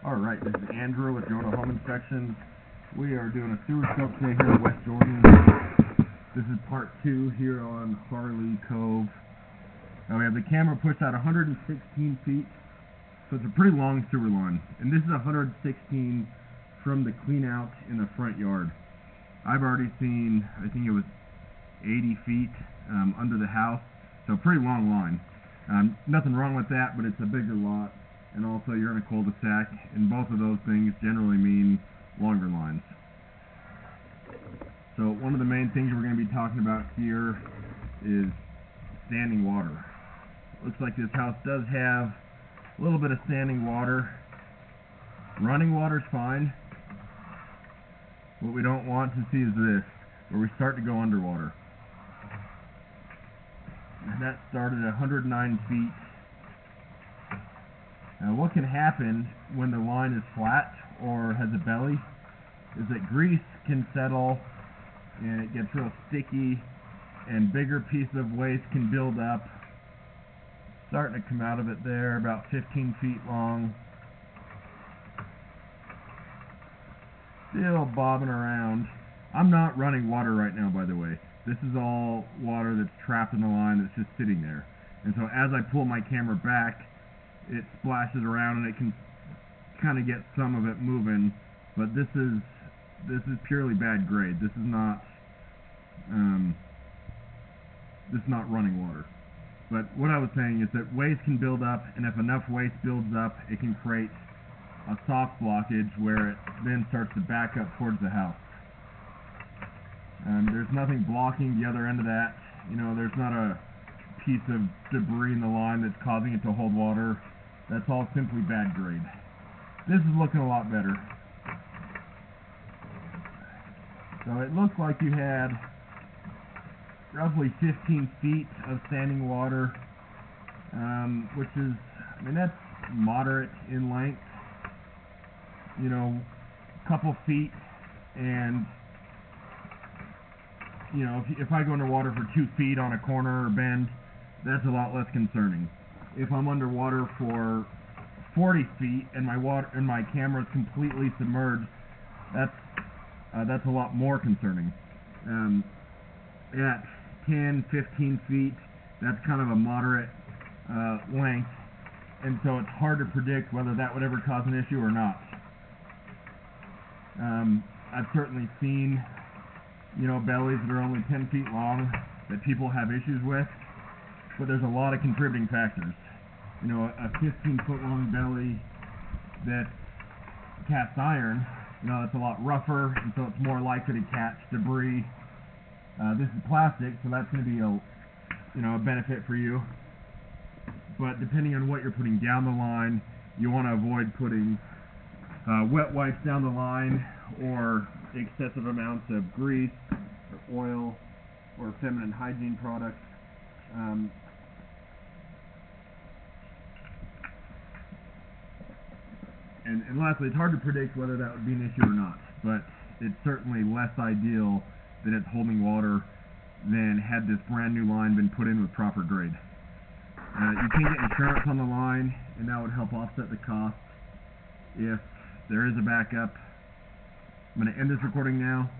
Alright, this is Andrew with Jordan Home Inspections. We are doing a sewer scope today here in West Jordan. This is part 2 here on Harley Cove. We have the camera pushed out 116 feet, so it's a pretty long sewer line. And this is 116 from the clean out in the front yard. I've already seen, I think it was 80 feet under the house, so a pretty long line. Nothing wrong with that, but it's a bigger lot. And also you're in a cul-de-sac, and both of those things generally mean longer lines. So one of the main things we're going to be talking about here is standing water. Looks like this house does have a little bit of standing water. Running water's fine. What we don't want to see is this, where we start to go underwater. And that started at 109 feet. What can happen when the line is flat or has a belly is that grease can settle and it gets real sticky, and bigger pieces of waste can build up. Starting to come out of it there, about 15 feet long. Still bobbing around. I'm not running water right now, by the way. This is all water that's trapped in the line that's just sitting there. And so as I pull my camera back, it splashes around and it can kind of get some of it moving, but this is purely bad grade. This is not running water. But what I was saying is that waste can build up, and if enough waste builds up, it can create a soft blockage where it then starts to back up towards the house. There's nothing blocking the other end of that. You know, there's not a piece of debris in the line that's causing it to hold water. That's all simply bad grade. This is looking a lot better. So it looks like you had roughly 15 feet of standing water, which is, I mean, that's moderate in length. You know, a couple feet, and you know, if I go underwater for 2 feet on a corner or bend, that's a lot less concerning. If I'm underwater for 40 feet and my camera is completely submerged, that's a lot more concerning. At 10, 15 feet, that's kind of a moderate length, and so it's hard to predict whether that would ever cause an issue or not. I've certainly seen, you know, bellies that are only 10 feet long that people have issues with, but there's a lot of contributing factors. You know, a 15-foot long belly that's cast iron, you know, it's a lot rougher, and so it's more likely to catch debris. This is plastic, so that's going to be a benefit for you. But depending on what you're putting down the line, you want to avoid putting wet wipes down the line, or excessive amounts of grease or oil or feminine hygiene products. And lastly, it's hard to predict whether that would be an issue or not, but it's certainly less ideal that it's holding water than had this brand new line been put in with proper grade. You can get insurance on the line, and that would help offset the cost if there is a backup. I'm going to end this recording now.